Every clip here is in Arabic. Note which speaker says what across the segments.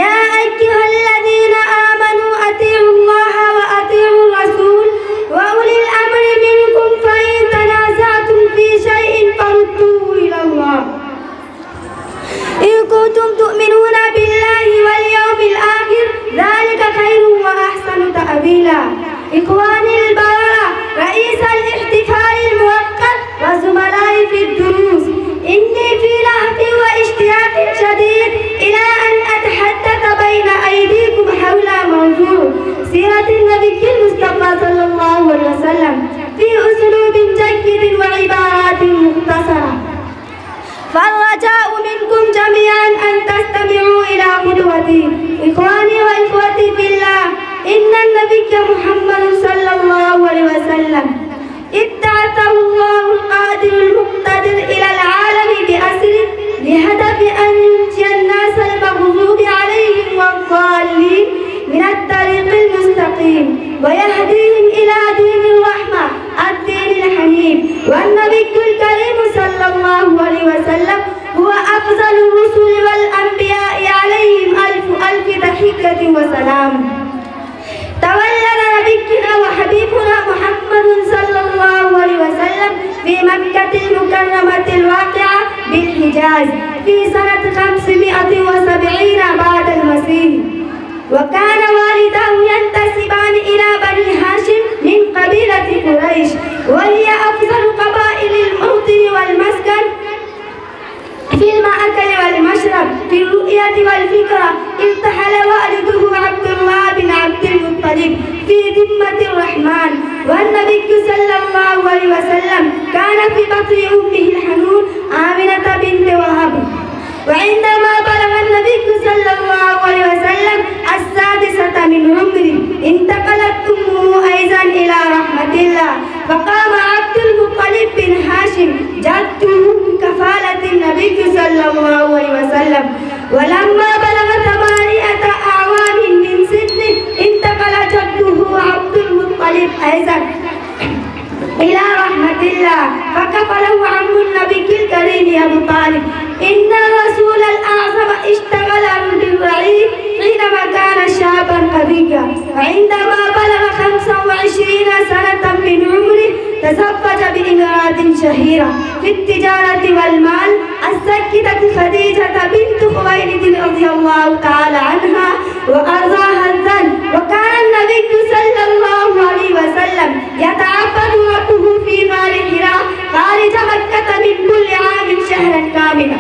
Speaker 1: يا أيها الذين آمنوا أطيعوا الله وأطيعوا الرسول وأولي الأمر منكم فإن تنازعتم في شيء فردوه إلى الله إن كنتم تؤمنون بالله واليوم الآخر ذلك خير وأحسن تأويلا. إخواني البررة، رئيس الاحتفال الموقر وزملائي في الدروس، إني في لهف واشتياق شديد إلى أن أتحدث بين أيديكم حول موضوع سيرة النبي المصطفى صلى الله عليه وسلم في أسلوب جيد وعبارات مختصرة. فالرجاء منكم جميعا أن تستمعوا إلى قدوتي. إخواني وإخوتي في الله، إن النبي محمد صلى الله عليه وسلم ابتعثه الله القادر المقتدر إلى العالم بأسره لهدف أن ينجي الناس المغضوب عليهم والضالين من الطريق المستقيم ويهديهم إلى دين الرحمة الدين الحنيف. والنبي الكريم صلى الله عليه وسلم هو أفضل الرسل والأنبياء عليهم ألف تحية وسلام. تولد نبينا وحبيبنا محمد صلى الله عليه وسلم في مكة المكرمة الواقعة بالحجاز في سنة 570 بعد المسيح، وكان والداه ينتسبان إلى بني هاشم من قبيلة قريش، وهي أفضل قبائل الموطن والمسكن في المأكل والمشرب في الرؤية والفكرة. ارتحل والده عبد الله بن عبد المطلب في ذمة الرحمن، والنبي صلى الله عليه وسلم كان في بطن أمه الحنون آمنة بنت وهب. وعندما بلغ النبي صلى الله عليه وسلم 6 من عمره انتقلت أمه أيضا إلى رحمة الله، فقام عبد المطلب بن هاشم جده بكفالة النبي صلى الله عليه وسلم. ولما بلغ 8 أعوام من سنه انتقل جده عبد المطلب أيضا إلى رحمة الله، فكفله عم النبي الكريم أبو طالب. إن الرسول الأعظم اشتغل بالرعيل حينما كان شابا قويا، وعندما بلغ 25 سنة من عمره تزوج بامرأة شهيرة في التجارة والمال السيدة خديجة بنت خويلد رضي الله تعالى عنها وأرضاها الذل. وكان النبي صلى الله عليه وسلم يتعبد ربه في غار حراء خارج مكة من كل عام شهرا كاملا.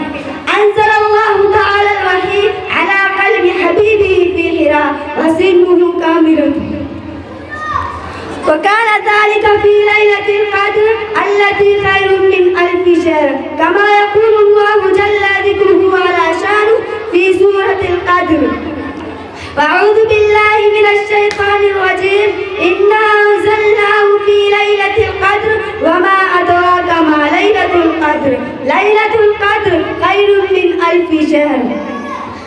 Speaker 1: أنزل الله تعالى الوحي على قلب حبيبه في حراء وسنه كامل، وكان ذلك في ليلة القدر التي خير من 1000 شهر، كما يقول الله جل ذكره على شانه في سورة القدر. أعوذ بالله من الشيطان الرجيم. إنا أنزلناه في ليلة القدر وما أدراك ما ليلة القدر. ليلة القدر خير من 1000 شهر.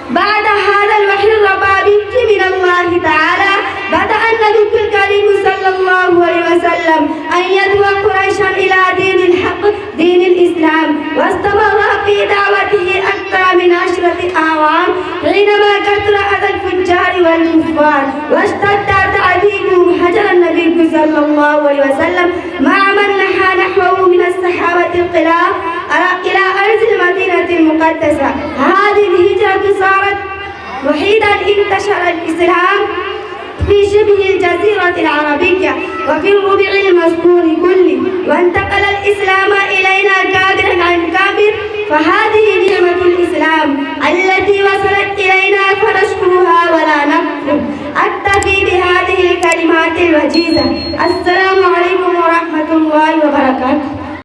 Speaker 1: بعد هذا الوحي الرباني من الله تعالى بدأ النبي الكريم صلى الله عليه وسلم أن يدعو قريشا إلى دين الحق دين الإسلام، واستمر في دعوته أكثر من 10 أعوام حينما كثر أذى الفجار والكفار واشتد تعذيبهم. هجر النبي صلى الله عليه وسلم مع من نحى نحوه من الصحابة القلام إلى أرض المدينة المقدسة. هذه الهجرة صارت وحيدا انتشر الإسلام في شبه الجزيرة العربية وفي الربع المذكور كله، وانتقل الإسلام إلينا كابرا عن كابر. فهذه نعمة الإسلام التي وصلت إلينا فنشكرها ولا نكفر. أكتفي بهذه الكلمات الوجيزة. السلام